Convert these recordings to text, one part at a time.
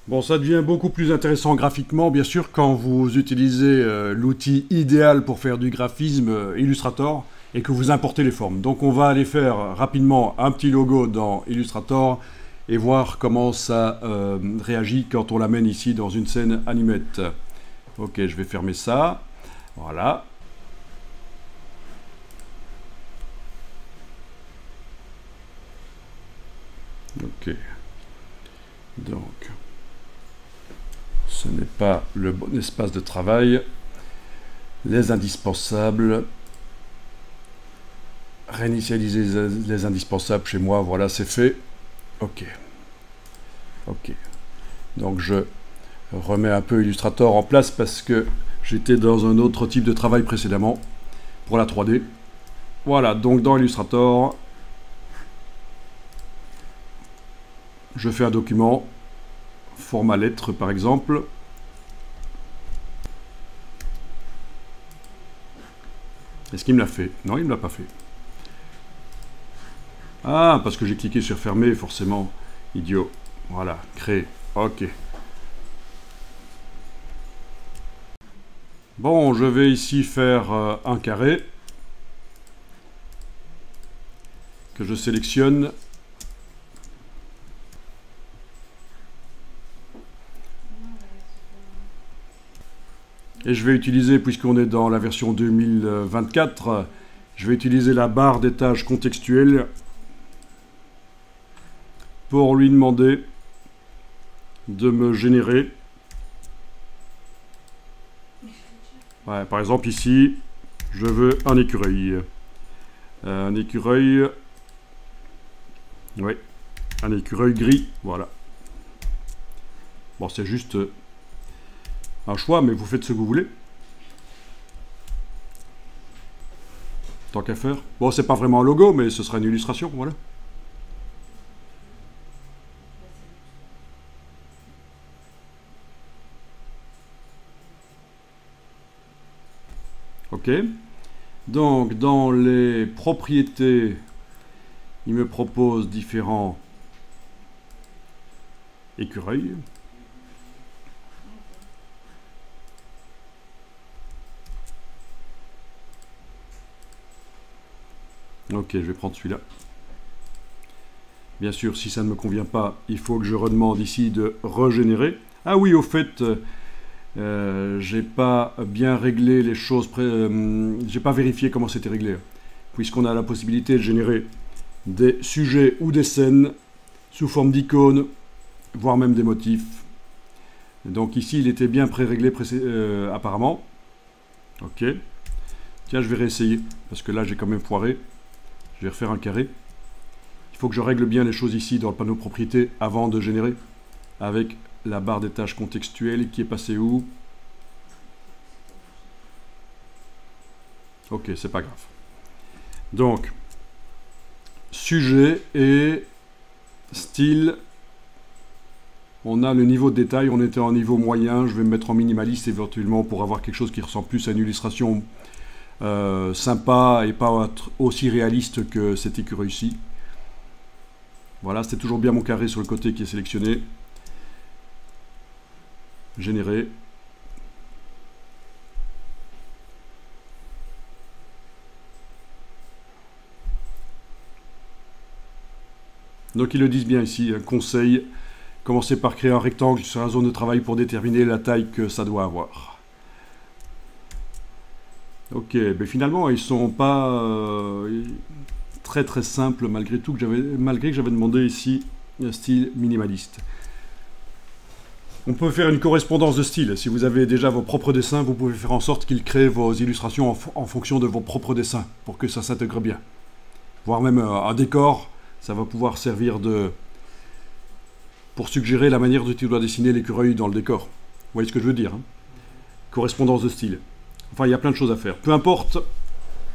Bon, ça devient beaucoup plus intéressant graphiquement, bien sûr, quand vous utilisez l'outil idéal pour faire du graphisme, Illustrator, et que vous importez les formes. Donc on va aller faire rapidement un petit logo dans Illustrator et voir comment ça réagit quand on l'amène ici dans une scène animette. Ok, je vais fermer ça. Voilà. Ok. Donc, ce n'est pas le bon espace de travail. Les indispensables. Réinitialiser les indispensables chez moi. Voilà, c'est fait. Ok. Ok. Donc, je remets un peu Illustrator en place parce que j'étais dans un autre type de travail précédemment pour la 3D. Voilà, donc dans Illustrator, je fais un document, format lettre par exemple. Est-ce qu'il me l'a fait? Non, il ne me l'a pas fait. Ah, parce que j'ai cliqué sur fermer, forcément. Idiot. Voilà, créer. Ok. Bon, je vais ici faire un carré que je sélectionne. Et je vais utiliser, puisqu'on est dans la version 2024, je vais utiliser la barre des tâches contextuelles pour lui demander de me générer. Ouais, par exemple ici, je veux un écureuil. Un écureuil. Oui, un écureuil gris, voilà. Bon, c'est juste un choix, mais vous faites ce que vous voulez. Tant qu'à faire. Bon, c'est pas vraiment un logo, mais ce sera une illustration, voilà. Ok. Donc, dans les propriétés, il me propose différents écureuils. Ok, je vais prendre celui-là. Bien sûr, si ça ne me convient pas, il faut que je redemande ici de régénérer. Ah oui, au fait, j'ai pas bien réglé les choses, j'ai pas vérifié comment c'était réglé. Puisqu'on a la possibilité de générer des sujets ou des scènes sous forme d'icônes, voire même des motifs. Donc ici, il était bien pré-réglé apparemment. Ok. Tiens, je vais réessayer, parce que là, j'ai quand même foiré. Je vais refaire un carré. Il faut que je règle bien les choses ici dans le panneau propriété avant de générer, avec la barre des tâches contextuelles qui est passée où? Ok, c'est pas grave. Donc, sujet et style. On a le niveau de détail, on était en niveau moyen, je vais me mettre en minimaliste éventuellement pour avoir quelque chose qui ressemble plus à une illustration sympa et pas aussi réaliste que cet écureuil-ci. Voilà, c'est toujours bien mon carré sur le côté qui est sélectionné. Générer. Donc ils le disent bien ici, un conseil, commencez par créer un rectangle sur la zone de travail pour déterminer la taille que ça doit avoir. Ok, mais finalement ils sont pas très très simples malgré tout, malgré que j'avais demandé ici un style minimaliste. On peut faire une correspondance de style. Si vous avez déjà vos propres dessins, vous pouvez faire en sorte qu'ils créent vos illustrations en fonction de vos propres dessins, pour que ça s'intègre bien. Voire même un décor, ça va pouvoir servir pour suggérer la manière dont tu dois dessiner l'écureuil dans le décor. Vous voyez ce que je veux dire, hein? Correspondance de style. Enfin, il y a plein de choses à faire. Peu importe,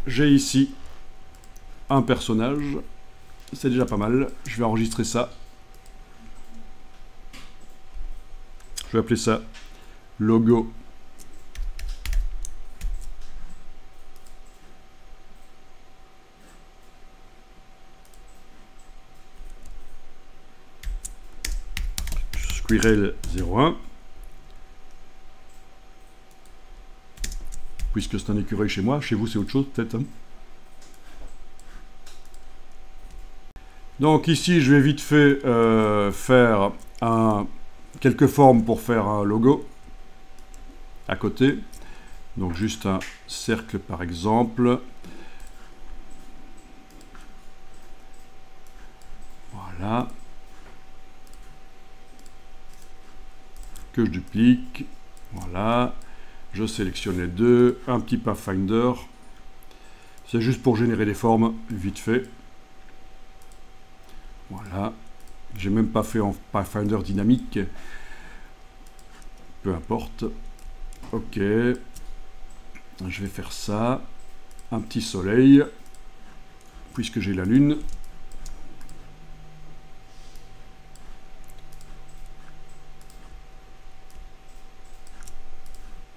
j'ai ici un personnage. C'est déjà pas mal. Je vais enregistrer ça. Je vais appeler ça logo. Squirrel 01. Puisque c'est un écureuil chez moi, chez vous c'est autre chose peut-être. Hein. Donc ici je vais vite fait faire quelques formes pour faire un logo à côté. Donc juste un cercle par exemple. Voilà. Que je duplique. Voilà. Je sélectionne les deux. Un petit Pathfinder. C'est juste pour générer des formes, vite fait. Voilà. J'ai même pas fait en Pathfinder dynamique. Peu importe. Ok. Je vais faire ça. Un petit soleil. Puisque j'ai la lune.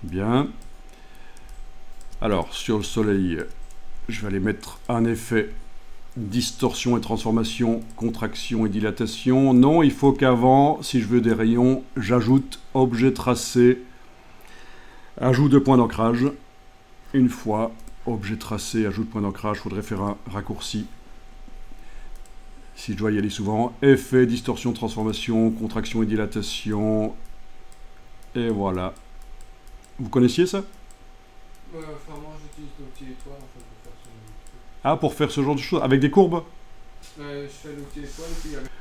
Bien. Alors, sur le soleil, je vais aller mettre un effet distorsion et transformation, contraction et dilatation. Non, il faut qu'avant, si je veux des rayons, j'ajoute objet tracé, ajout de point d'ancrage. Une fois, objet tracé, ajout de point d'ancrage, il faudrait faire un raccourci. Si je dois y aller souvent, effet, distorsion, transformation, contraction et dilatation. Et voilà. Vous connaissiez ça? Enfin, moi j'utilise l'outil étoile en fait, pour faire ce genre de truc. Ah, pour faire ce genre de choses, avec des courbes? Je fais l'outil étoile et puis avec...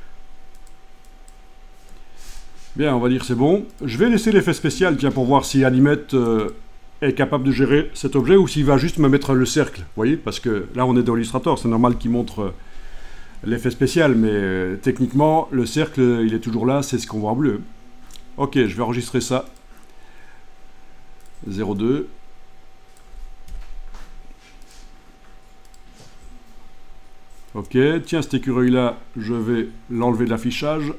Bien, on va dire c'est bon. Je vais laisser l'effet spécial, tiens, pour voir si Animate est capable de gérer cet objet ou s'il va juste me mettre le cercle. Vous voyez? Parce que là, on est dans Illustrator, c'est normal qu'il montre l'effet spécial, mais techniquement, le cercle, il est toujours là, c'est ce qu'on voit en bleu. Ok, je vais enregistrer ça. 02. Ok, tiens, cet écureuil-là, je vais l'enlever de l'affichage.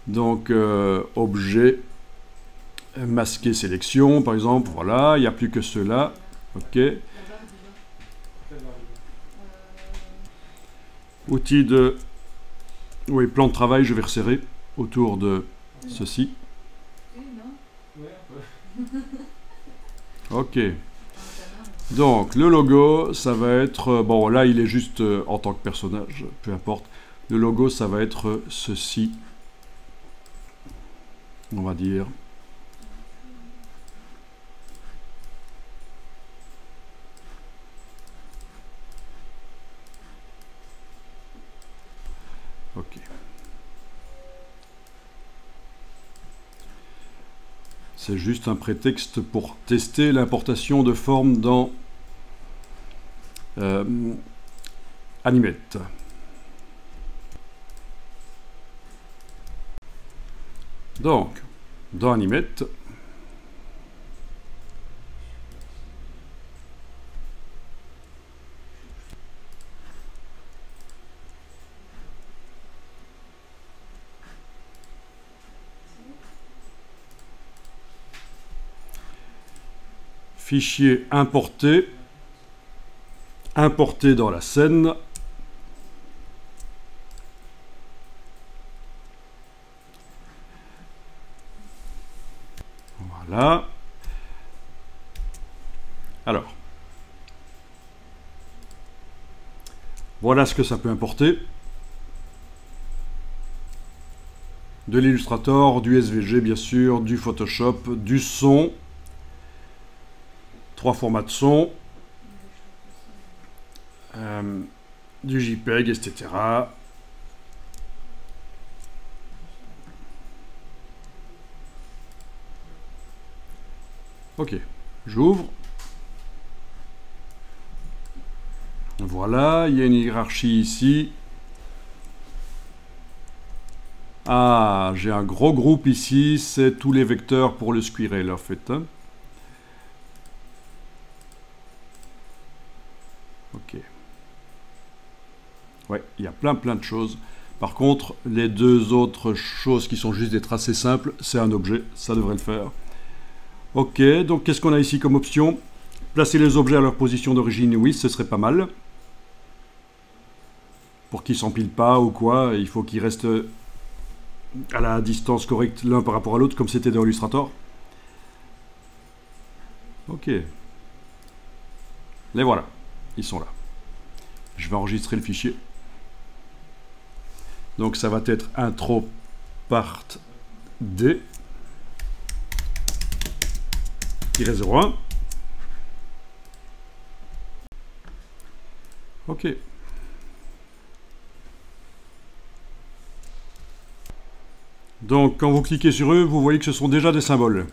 Donc, objet, masquer, sélection, par exemple, voilà, il n'y a plus que ceux-là. Ok. Outil de... Oui, plan de travail, je vais resserrer autour de ceci. Ok. Donc, le logo, ça va être... Bon, là, il est juste en tant que personnage, peu importe. Le logo, ça va être ceci. On va dire. Ok. C'est juste un prétexte pour tester l'importation de formes dans Animate. Donc, dans Animate, fichier importé, importé dans la scène. Voilà. Alors, voilà ce que ça peut importer. De l'Illustrator, du SVG bien sûr, du Photoshop, du son. 3 formats de son. Du JPEG, etc. Ok, j'ouvre. Voilà, il y a une hiérarchie ici. Ah, j'ai un gros groupe ici, c'est tous les vecteurs pour le squirrel en fait. Hein. Ok. Ouais, il y a plein de choses. Par contre, les deux autres choses qui sont juste des tracés simples, c'est un objet, ça devrait le faire. Ok, donc qu'est-ce qu'on a ici comme option? Placer les objets à leur position d'origine, oui, ce serait pas mal. Pour qu'ils s'empilent pas ou quoi, il faut qu'ils restent à la distance correcte l'un par rapport à l'autre, comme c'était dans Illustrator. Ok. Les voilà, ils sont là. Je vais enregistrer le fichier. Donc ça va être intro part d -01. Ok. Donc quand vous cliquez sur eux, vous voyez que ce sont déjà des symboles.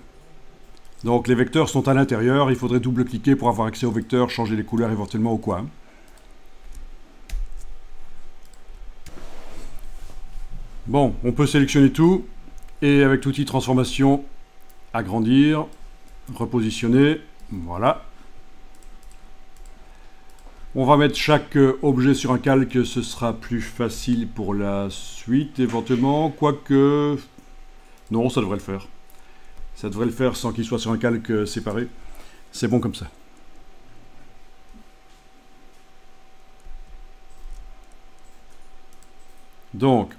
Donc les vecteurs sont à l'intérieur, il faudrait double-cliquer pour avoir accès aux vecteurs, changer les couleurs éventuellement ou quoi. Bon, on peut sélectionner tout, et avec l'outil transformation, agrandir, repositionner, voilà. On va mettre chaque objet sur un calque, ce sera plus facile pour la suite éventuellement, quoique... Non, ça devrait le faire. Ça devrait le faire sans qu'il soit sur un calque séparé. C'est bon comme ça. Donc,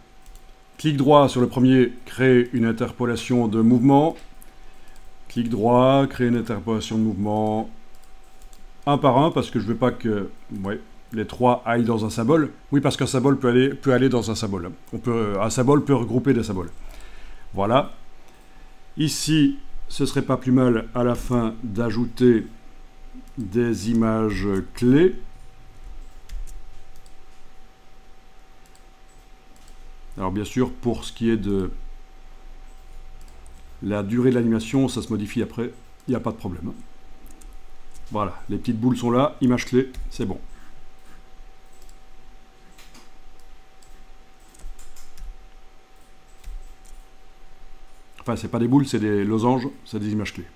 clic droit sur le premier, créer une interpolation de mouvement. Clic droit, créer une interpolation de mouvement un par un, parce que je ne veux pas que les trois aillent dans un symbole. Oui, parce qu'un symbole peut aller dans un symbole. Un symbole peut regrouper des symboles. Voilà. Ici, ce serait pas plus mal à la fin d'ajouter des images clés. Alors bien sûr, pour ce qui est de la durée de l'animation, ça se modifie après, il n'y a pas de problème. Voilà, les petites boules sont là, images clés, c'est bon. Enfin, c'est pas des boules, c'est des losanges, c'est des images clés.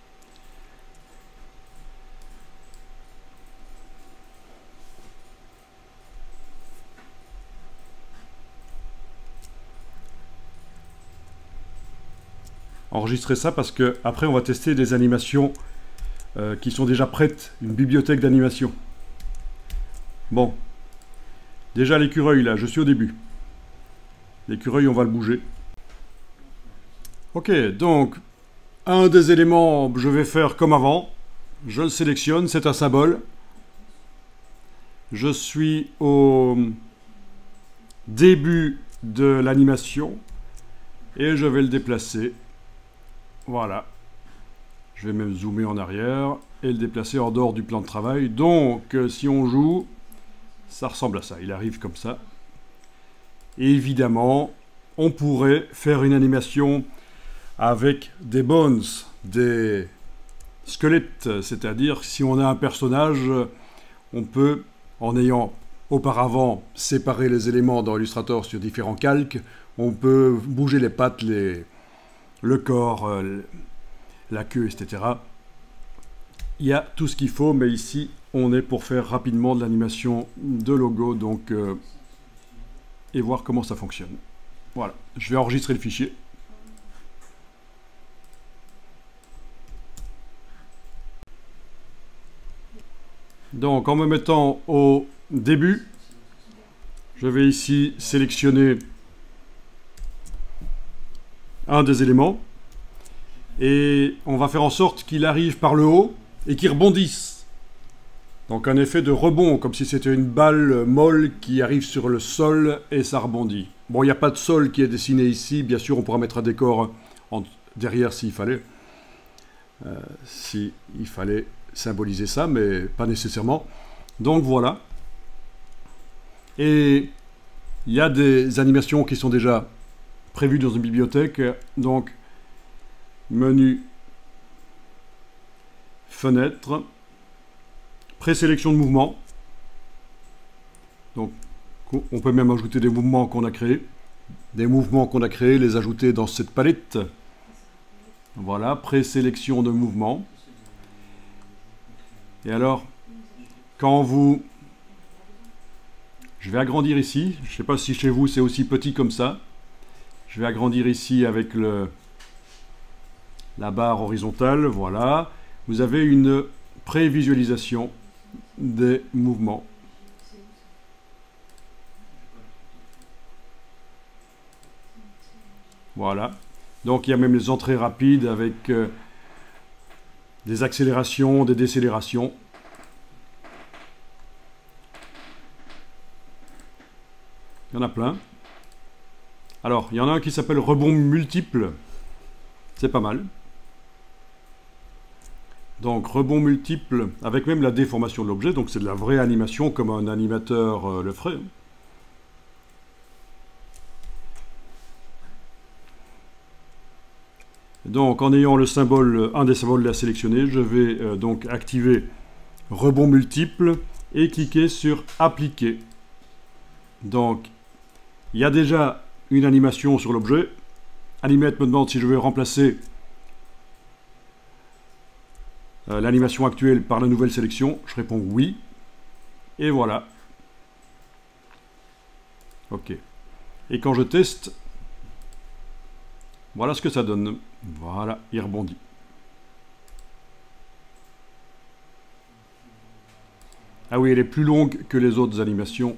Enregistrer ça parce que après on va tester des animations qui sont déjà prêtes, une bibliothèque d'animation. Bon, déjà l'écureuil là, je suis au début. L'écureuil, on va le bouger. Ok, donc, un des éléments, je vais faire comme avant. Je le sélectionne, c'est un symbole. Je suis au début de l'animation. Et je vais le déplacer. Voilà. Je vais même zoomer en arrière et le déplacer en dehors du plan de travail. Donc, si on joue, ça ressemble à ça. Il arrive comme ça. Et évidemment, on pourrait faire une animation avec des bones, des squelettes, c'est-à-dire si on a un personnage, on peut, en ayant auparavant séparé les éléments dans Illustrator sur différents calques, on peut bouger les pattes, le corps, la queue, etc. Il y a tout ce qu'il faut, mais ici, on est pour faire rapidement de l'animation de logo, donc, et voir comment ça fonctionne. Voilà, je vais enregistrer le fichier. Donc, en me mettant au début, je vais ici sélectionner un des éléments et on va faire en sorte qu'il arrive par le haut et qu'il rebondisse. Donc, un effet de rebond, comme si c'était une balle molle qui arrive sur le sol et ça rebondit. Bon, il n'y a pas de sol qui est dessiné ici. Bien sûr, on pourra mettre un décor derrière s'il fallait. S'il fallait symboliser ça, mais pas nécessairement. Donc voilà. Et il y a des animations qui sont déjà prévues dans une bibliothèque. Donc, menu, fenêtre, présélection de mouvement. Donc, on peut même ajouter des mouvements qu'on a créés. Des mouvements qu'on a créés, les ajouter dans cette palette. Voilà, présélection de mouvement. Et alors, quand vous... Je vais agrandir ici. Je ne sais pas si chez vous c'est aussi petit comme ça. Je vais agrandir ici avec la barre horizontale. Voilà. Vous avez une prévisualisation des mouvements. Voilà. Donc il y a même les entrées rapides avec des accélérations, des décélérations. Il y en a plein. Alors, il y en a un qui s'appelle rebond multiple. C'est pas mal. Donc, rebond multiple, avec même la déformation de l'objet. Donc, c'est de la vraie animation, comme un animateur le ferait. Donc, en ayant le symbole, un des symboles là sélectionné, je vais donc activer rebond multiple et cliquer sur appliquer. Donc, il y a déjà une animation sur l'objet. Animate me demande si je vais remplacer l'animation actuelle par la nouvelle sélection. Je réponds oui. Et voilà. OK. Et quand je teste, voilà ce que ça donne. Voilà, il rebondit. Ah oui, elle est plus longue que les autres animations.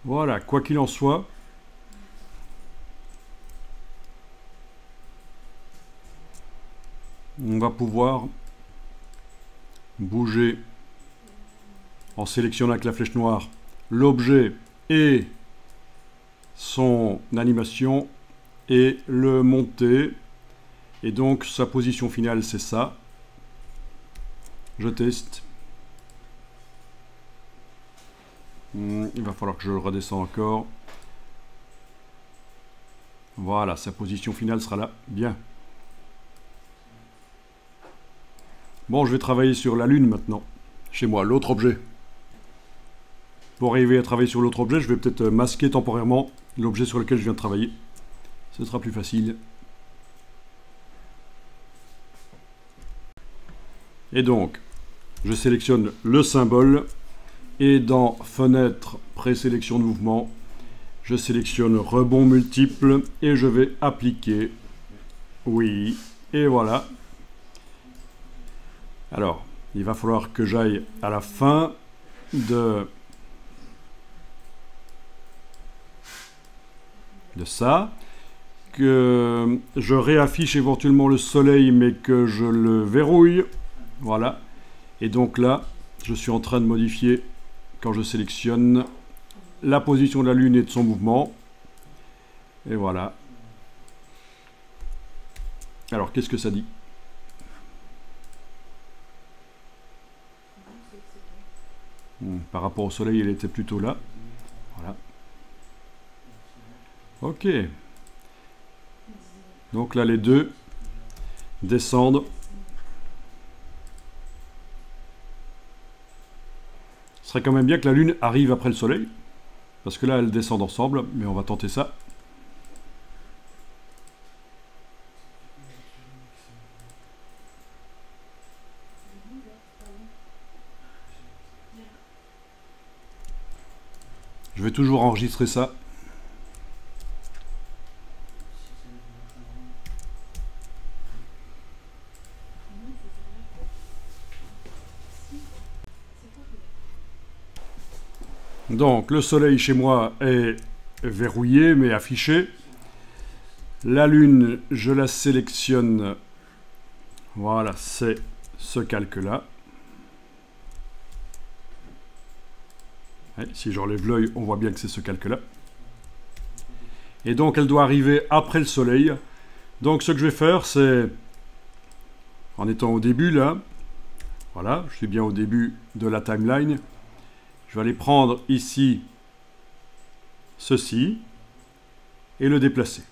Voilà, quoi qu'il en soit, on va pouvoir bouger en sélectionnant avec la flèche noire l'objet et son animation et le monter. Et donc sa position finale, c'est ça. Je teste. Il va falloir que je le redescende encore. Voilà, sa position finale sera là. Bien. Bon, je vais travailler sur la Lune maintenant. Chez moi, l'autre objet. Pour arriver à travailler sur l'autre objet, je vais peut-être masquer temporairement l'objet sur lequel je viens de travailler. Ce sera plus facile. Et donc, je sélectionne le symbole. Et dans Fenêtre, présélection de mouvement, je sélectionne rebond multiple et je vais appliquer. Oui, et voilà. Alors, il va falloir que j'aille à la fin de ça, que je réaffiche éventuellement le soleil, mais que je le verrouille. Voilà. Et donc là, je suis en train de modifier, quand je sélectionne, la position de la Lune et de son mouvement. Et voilà. Alors, qu'est-ce que ça dit ? Par rapport au soleil, elle était plutôt là. Voilà. Ok. Donc là, les deux descendent. Ce serait quand même bien que la Lune arrive après le soleil. Parce que là, elles descendent ensemble. Mais on va tenter ça. Je vais toujours enregistrer ça. Donc, le soleil chez moi est verrouillé, mais affiché. La Lune, je la sélectionne. Voilà, c'est ce calque-là. Si j'enlève l'œil, on voit bien que c'est ce calque-là. Et donc, elle doit arriver après le soleil. Donc, ce que je vais faire, c'est, en étant au début, là, voilà, je suis bien au début de la timeline, je vais aller prendre ici ceci et le déplacer.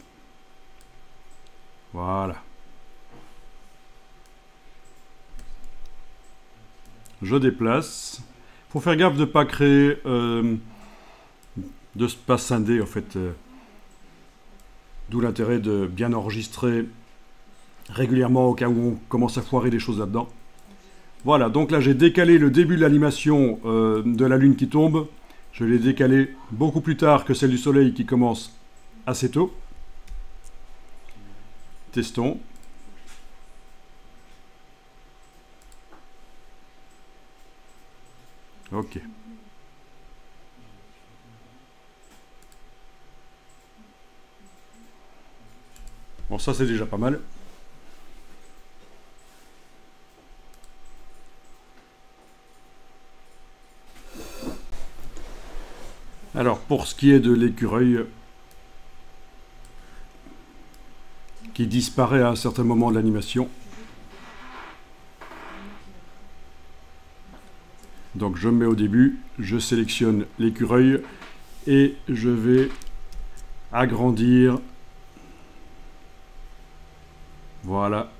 Voilà. Je déplace. Il faut faire gaffe de ne pas créer, de ne pas scinder, en fait. D'où l'intérêt de bien enregistrer régulièrement au cas où on commence à foirer des choses là-dedans. Voilà, donc là j'ai décalé le début de l'animation de la Lune qui tombe. Je l'ai décalé beaucoup plus tard que celle du Soleil qui commence assez tôt. Testons. Ok. Bon, ça c'est déjà pas mal. Alors, pour ce qui est de l'écureuil qui disparaît à un certain moment de l'animation, donc je me mets au début, je sélectionne l'écureuil et je vais agrandir, voilà,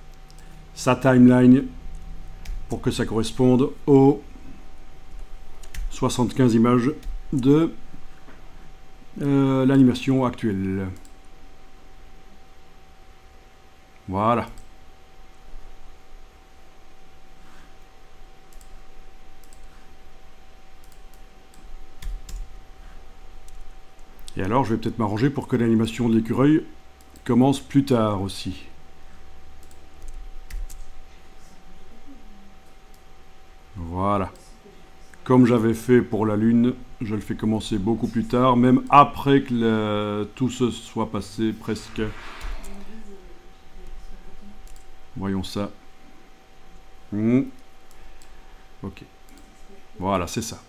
sa timeline pour que ça corresponde aux 75 images de l'animation actuelle. Voilà. Et alors, je vais peut-être m'arranger pour que l'animation de l'écureuil commence plus tard aussi. Voilà. Comme j'avais fait pour la Lune, je le fais commencer beaucoup plus tard, même après que tout se soit passé presque. Voyons ça. Ok. Voilà, c'est ça.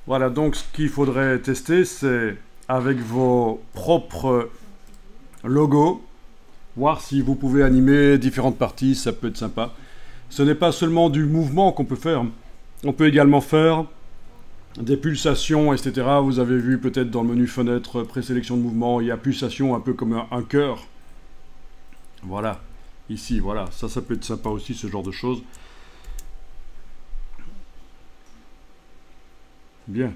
Voilà, donc ce qu'il faudrait tester, c'est avec vos propres logos, voir si vous pouvez animer différentes parties, ça peut être sympa. Ce n'est pas seulement du mouvement qu'on peut faire, on peut également faire des pulsations, etc. Vous avez vu peut-être dans le menu fenêtre présélection de mouvement, il y a pulsation un peu comme un cœur. Voilà, ici, voilà, ça peut être sympa aussi, ce genre de choses. Bien.